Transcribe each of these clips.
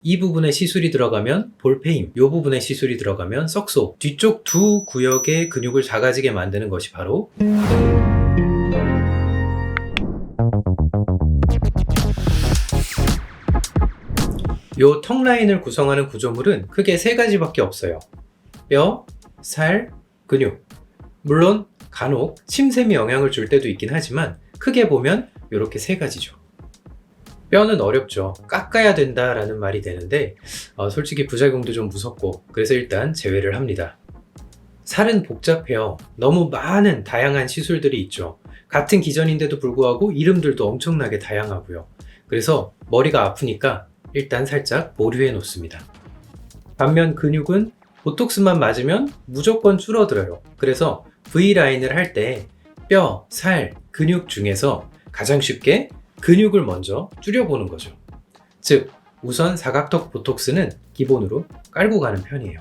이 부분에 시술이 들어가면 볼페임, 이 부분에 시술이 들어가면 썩소, 뒤쪽 두 구역의 근육을 작아지게 만드는 것이 바로 이 턱 라인을 구성하는 구조물은 크게 세 가지밖에 없어요. 뼈, 살, 근육. 물론 간혹 침샘이 영향을 줄 때도 있긴 하지만 크게 보면 이렇게 세 가지죠. 뼈는 어렵죠. 깎아야 된다라는 말이 되는데 솔직히 부작용도 좀 무섭고 그래서 일단 제외를 합니다. 살은 복잡해요. 너무 많은 다양한 시술들이 있죠. 같은 기전인데도 불구하고 이름들도 엄청나게 다양하고요. 그래서 머리가 아프니까 일단 살짝 보류해 놓습니다. 반면 근육은 보톡스만 맞으면 무조건 줄어들어요. 그래서 V라인을 할 때 뼈, 살, 근육 중에서 가장 쉽게 근육을 먼저 줄여보는 거죠. 즉, 우선 사각턱 보톡스는 기본으로 깔고 가는 편이에요.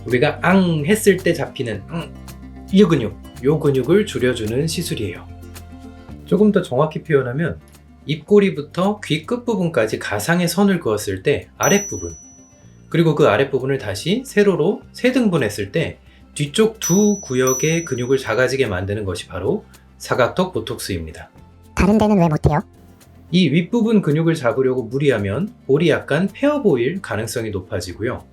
우리가 앙 했을 때 잡히는 이 근육을 줄여주는 시술이에요. 조금 더 정확히 표현하면 입꼬리부터 귀 끝부분까지 가상의 선을 그었을 때 아랫부분, 그리고 그 아랫부분을 다시 세로로 세등분했을 때 뒤쪽 두 구역의 근육을 작아지게 만드는 것이 바로 사각턱 보톡스입니다. 다른 데는 왜 못해요? 이 윗부분 근육을 잡으려고 무리하면 볼이 약간 패어 보일 가능성이 높아지고요.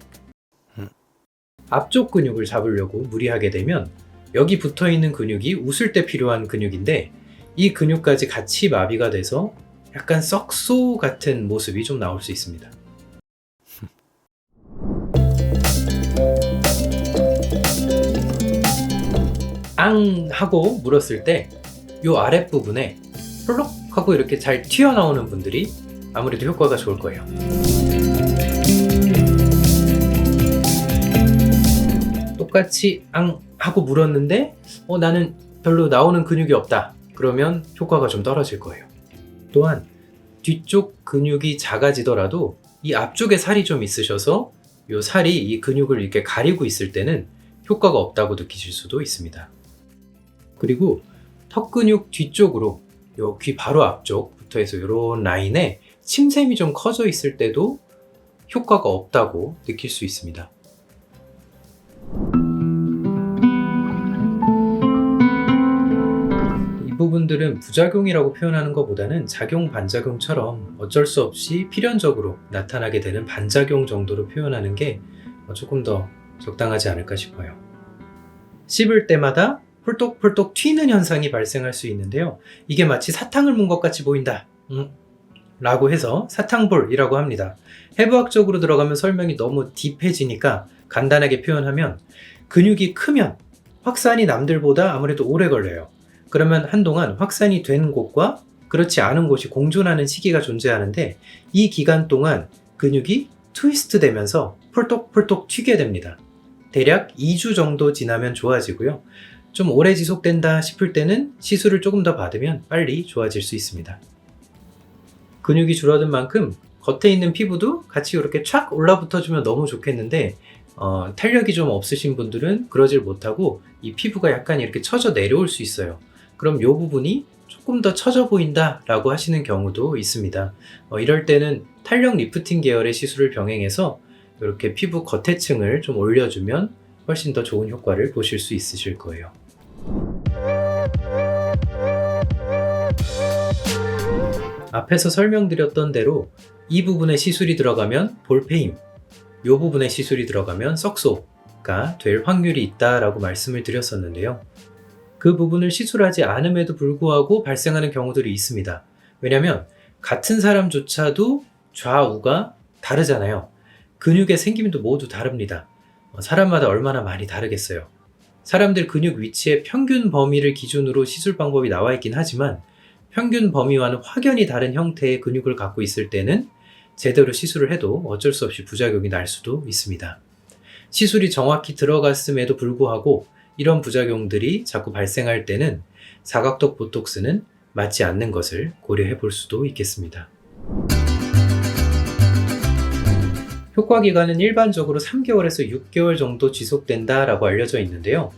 앞쪽 근육을 잡으려고 무리하게 되면 여기 붙어있는 근육이 웃을 때 필요한 근육인데 이 근육까지 같이 마비가 돼서 약간 썩소 같은 모습이 좀 나올 수 있습니다. 앙 하고 물었을 때 이 아랫부분에 펄럭 하고 이렇게 잘 튀어나오는 분들이 아무래도 효과가 좋을 거예요. 똑같이 앙 하고 물었는데 나는 별로 나오는 근육이 없다. 그러면 효과가 좀 떨어질 거예요. 또한 뒤쪽 근육이 작아지더라도 이 앞쪽에 살이 좀 있으셔서 이 살이 이 근육을 이렇게 가리고 있을 때는 효과가 없다고 느끼실 수도 있습니다. 그리고 턱 근육 뒤쪽으로 요 귀 바로 앞쪽부터 해서 이런 라인에 침샘이 좀 커져 있을 때도 효과가 없다고 느낄 수 있습니다. 이 부분들은 부작용이라고 표현하는 것보다는 작용 반작용처럼 어쩔 수 없이 필연적으로 나타나게 되는 반작용 정도로 표현하는 게 조금 더 적당하지 않을까 싶어요. 씹을 때마다 폴떡폴떡 튀는 현상이 발생할 수 있는데요. 이게 마치 사탕을 문 것 같이 보인다 라고 해서 사탕볼이라고 합니다. 해부학적으로 들어가면 설명이 너무 딥해지니까 간단하게 표현하면 근육이 크면 확산이 남들보다 아무래도 오래 걸려요. 그러면 한동안 확산이 된 곳과 그렇지 않은 곳이 공존하는 시기가 존재하는데 이 기간 동안 근육이 트위스트 되면서 폴떡폴떡 튀게 됩니다. 대략 2주 정도 지나면 좋아지고요. 좀 오래 지속된다 싶을 때는 시술을 조금 더 받으면 빨리 좋아질 수 있습니다. 근육이 줄어든 만큼 겉에 있는 피부도 같이 이렇게 촥 올라붙어주면 너무 좋겠는데 탄력이 좀 없으신 분들은 그러질 못하고 이 피부가 약간 이렇게 처져 내려올 수 있어요. 그럼 이 부분이 조금 더 처져 보인다 라고 하시는 경우도 있습니다. 이럴 때는 탄력 리프팅 계열의 시술을 병행해서 이렇게 피부 겉에 층을 좀 올려주면 훨씬 더 좋은 효과를 보실 수 있으실 거예요. 앞에서 설명드렸던 대로 이 부분에 시술이 들어가면 볼페임, 이 부분에 시술이 들어가면 썩소가 될 확률이 있다라고 말씀을 드렸었는데요. 그 부분을 시술하지 않음에도 불구하고 발생하는 경우들이 있습니다. 왜냐하면 같은 사람조차도 좌우가 다르잖아요. 근육의 생김도 모두 다릅니다. 사람마다 얼마나 많이 다르겠어요. 사람들 근육 위치의 평균 범위를 기준으로 시술 방법이 나와 있긴 하지만 평균 범위와는 확연히 다른 형태의 근육을 갖고 있을 때는 제대로 시술을 해도 어쩔 수 없이 부작용이 날 수도 있습니다. 시술이 정확히 들어갔음에도 불구하고 이런 부작용들이 자꾸 발생할 때는 사각턱 보톡스는 맞지 않는 것을 고려해 볼 수도 있겠습니다. 효과 기간은 일반적으로 3개월에서 6개월 정도 지속된다라고 알려져 있는데요.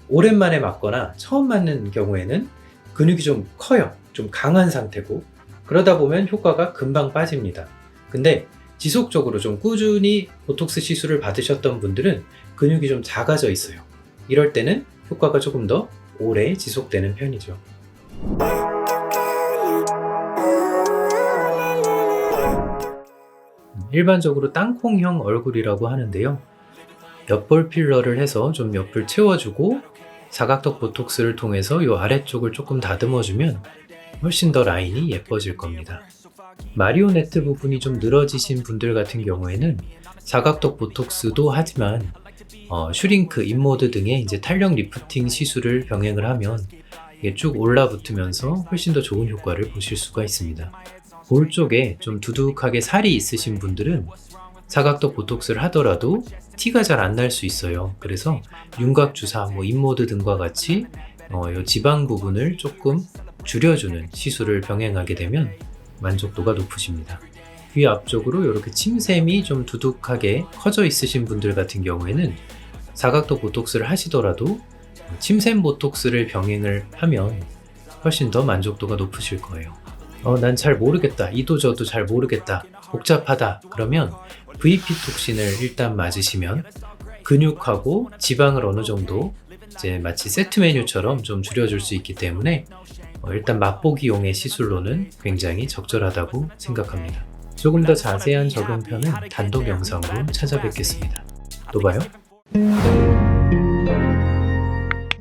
오랜만에 맞거나 처음 맞는 경우에는 근육이 좀 커요. 좀 강한 상태고 그러다 보면 효과가 금방 빠집니다. 근데 지속적으로 좀 꾸준히 보톡스 시술을 받으셨던 분들은 근육이 좀 작아져 있어요. 이럴 때는 효과가 조금 더 오래 지속되는 편이죠. 일반적으로 땅콩형 얼굴이라고 하는데요. 옆볼 필러를 해서 좀 옆을 채워주고 사각턱 보톡스를 통해서 이 아래쪽을 조금 다듬어주면 훨씬 더 라인이 예뻐질 겁니다. 마리오네트 부분이 좀 늘어지신 분들 같은 경우에는 사각턱 보톡스도 하지만 슈링크, 인모드 등의 이제 탄력 리프팅 시술을 병행을 하면 이게 쭉 올라붙으면서 훨씬 더 좋은 효과를 보실 수가 있습니다. 볼 쪽에 좀 두둑하게 살이 있으신 분들은 사각턱 보톡스를 하더라도 티가 잘 안 날 수 있어요. 그래서 윤곽 주사, 인모드 등과 같이 이 지방 부분을 조금 줄여주는 시술을 병행하게 되면 만족도가 높으십니다. 귀 앞쪽으로 이렇게 침샘이 좀 두둑하게 커져 있으신 분들 같은 경우에는 사각턱 보톡스를 하시더라도 침샘 보톡스를 병행을 하면 훨씬 더 만족도가 높으실 거예요. 난 잘 모르겠다. 이도 저도 잘 모르겠다. 복잡하다. 그러면 VP 톡신을 일단 맞으시면 근육하고 지방을 어느 정도 이제 마치 세트 메뉴처럼 좀 줄여줄 수 있기 때문에 일단 맛보기용의 시술로는 굉장히 적절하다고 생각합니다. 조금 더 자세한 적응편은 단독 영상으로 찾아뵙겠습니다. 또 봐요.